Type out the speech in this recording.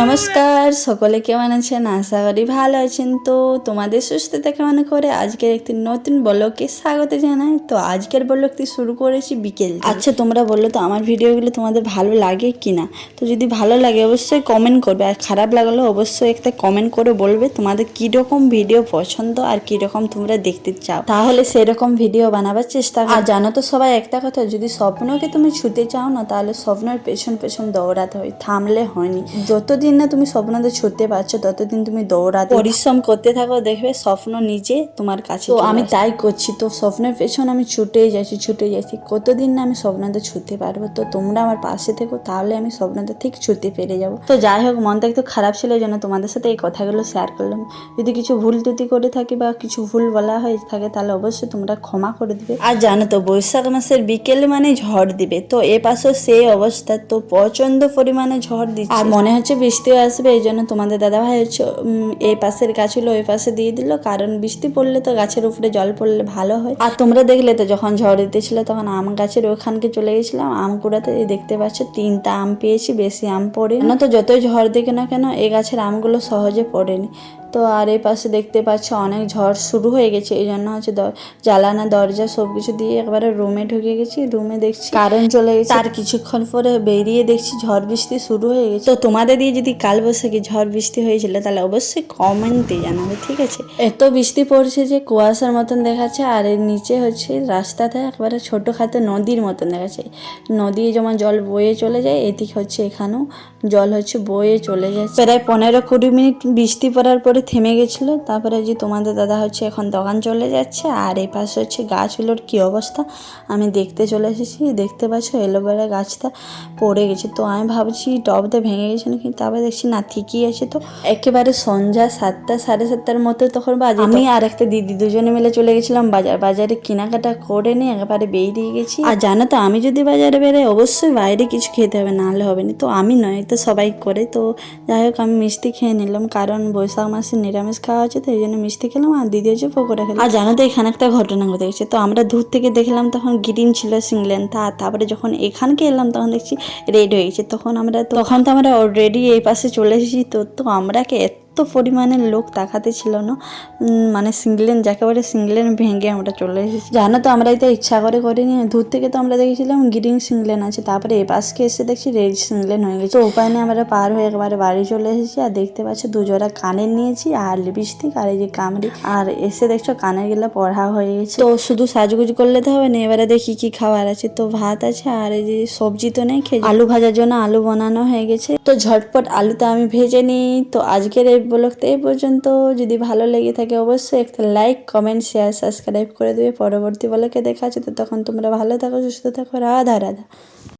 নমস্কার, সকলে কেমন আছেন? আশা করি ভালো আছেন। তো তোমাদের সুস্থতা কামনা করে আজকের একটি নতুন ব্লগে স্বাগত জানাই। তো আজকের ব্লগটি শুরু করেছি বিকেল থেকে। আচ্ছা, তোমরা বললো তো আমার ভিডিওগুলো তোমাদের ভালো লাগে কি না? তো যদি ভালো লাগে অবশ্যই কমেন্ট করবে, আর খারাপ লাগলেও অবশ্যই একটা কমেন্ট করে বলবে তোমাদের কীরকম ভিডিও পছন্দ আর কীরকম তোমরা দেখতে চাও, তাহলে সেরকম ভিডিও বানাবার চেষ্টা করো। আর জানো তো সবাই একটা কথা, যদি স্বপ্নকে তুমি ছুতে চাও না, তাহলে স্বপ্নের পেছন পেছন দৌড়াতে হয়, থামলে হয়নি। যতদিন না তুমি স্বপ্নতে ছুটতে পারছো ততদিন তুমি দৌড়াতে পরিশ্রম করতে থাকো, দেখবে স্বপ্ন নিজে তোমার কাছে। তো আমি তাই করছি, তো স্বপ্নের পেছন আমি ছুটেই যাচ্ছি। কতদিন না আমি স্বপ্নতে ছুটতে পারবো। তো তোমরা আমার পাশে থেকো, তাহলে আমি স্বপ্নতে ঠিক ছুটতে পেরে যাবো। তো যাই হোক, মনটা একটু খারাপ ছিল, যেন তোমাদের সাথে এই কথাগুলো শেয়ার করলাম। যদি কিছু ভুল ত্রুটি করে থাকি বা কিছু ভুল বলা হয়ে থাকে, তাহলে অবশ্যই তোমরা ক্ষমা করে দিবে। আর জানো তো, বৈশাখ মাসের বিকেল মানে ঝড় দিবে, তো এ পাশেও সেই অবস্থা। তো প্রচন্ড পরিমাণে ঝড় দিচ্ছে, আর মনে হচ্ছে বৃষ্টিও আসবে। এই জন্য তোমাদের দাদাভাই হচ্ছে এই পাশের গাছগুলো ওই পাশে দিয়ে দিল, কারণ বৃষ্টি পড়লে তো গাছের উপরে জল পড়লে ভালো হয়। আর তোমরা দেখলে তো যখন ঝড় দিতেছিল তখন আম গাছের ওখানকে চলে গেছিলাম আম কুড়াতে। দেখতে পাচ্ছ 3টা আম পেয়েছি, বেশি আম পড়েনি। তো যতই ঝড় দিকে না কেন এই গাছের আমগুলো সহজে পড়েনি। তো আর এই পাশে দেখতে পাচ্ছ অনেক ঝড় শুরু হয়ে গেছে, এই জন্য হচ্ছে জ্বালানা দরজা সবকিছু দিয়ে একবারে রুমে ঢুকে গেছি। রুমে দেখছি কারেন্ট চলে গেছে, তার কিছুক্ষণ পরে বেরিয়ে দেখছি ঝড় বৃষ্টি শুরু হয়ে গেছে। তো তোমাদের দিয়ে যদি কালবৈশাখী ঝড় বৃষ্টি হয়েছিল তাহলে অবশ্যই কমেন্টে জানাবে, ঠিক আছে? এত বৃষ্টি পড়ছে যে কুয়াশার মতন দেখাচ্ছে, আর এর নিচে হচ্ছে রাস্তাতে একবারে ছোটোখাটো নদীর মতন দেখাচ্ছে। নদী যেমন জল বয়ে চলে যায়, এদিকে হচ্ছে এখানেও জল হচ্ছে বয়ে চলে যাচ্ছে। প্রায় 15-20 মিনিট বৃষ্টি পড়ার পরে থেমে গেছিলো। তারপরে যে তোমাদের দাদা হচ্ছে এখন দোকান চলে যাচ্ছে, আর এই পাশে হচ্ছে গাছগুলোর কি অবস্থা আমি দেখতে চলে এসেছি। দেখতে পাচ্ছ এলোভেরা গাছটা পড়ে গেছে, তো আমি ভাবছি টবটা ভেঙে গেছে নাকি, তারপরে দেখছি না, ঠিকই আছে। তো একেবারে সন্ধ্যা 7টা 7:30টার মতো তখন বাজে। আমি আর একটা দিদি দুজনে মিলে চলে গেছিলাম বাজারে কেনাকাটা করে নিয়ে একেবারে বেরিয়ে গেছি। আর জানো তো, আমি যদি বাজারে বেরোই অবশ্যই বাইরে কিছু খেতে হবে, নাহলে হবে না। তো আমি নয়, তো সবাই করে। তো যাই হোক, আমি মিষ্টি খেয়ে নিলাম, কারণ বৈশাখ মাসে নিরামিষ খাওয়া হচ্ছে, তো এই জন্য মিষ্টি খেলাম। আর দিদি হচ্ছে পকোড়া খেলাম। আর জানো তো, এখানে একটা ঘটনা ঘটে গেছে। তো আমরা দূর থেকে দেখলাম তখন গ্রিন ছিল সিংলেন, তারপরে যখন এখানকে এলাম তখন দেখছি রেড হয়ে গেছে। তখন তো আমরা অলরেডি এই পাশে চলে এসেছি। তো আমরাকে এত পরিমাণের লোক তাকাতে ছিল না, মানে সিংলেন যাকে বলে সিংলেন ভেঙে আমরা চলে এসেছি। জানো তো, আমরা এটা ইচ্ছা করে করিনি। দূর থেকে তো আমরা দেখেছিলাম গ্রিন সিংলেন আছে, তারপরে এ পাশকে এসে দেখছি রেড সিংলেন হয়ে গেছে। তো উপায় নিয়ে আমরা পার হয়ে একবারে বাড়ি চলে এসেছি। আর দেখতে পাচ্ছ 2 জোড়া কানের নিয়েছি, আর লিপস্টিক, আর এই যে কামড়ি। আর এসে দেখছো কানের গুলো পড়া হয়ে গেছে। তো শুধু সাজগুজ করলে তো হবে না, এবারে দেখি কি খাবার আছে। তো ভাত আছে, আর এই যে সবজি তো নেই, খেয়ে আলু ভাজার জন্য আলু বানানো হয়ে গেছে। তো ঝটপট আলুটা আমি ভেজে নিই। তো আজকের এই ব্লগটা এই পর্যন্ত। যদি ভালো লেগে থাকে অবশ্যই একটা লাইক, কমেন্ট, শেয়ার, সাবস্ক্রাইব করে দেবে। পরবর্তী ব্লগে দেখা আছে। তো তখন তোমরা ভালো থাকো, সুস্থ থাকো। রাধা রাধা।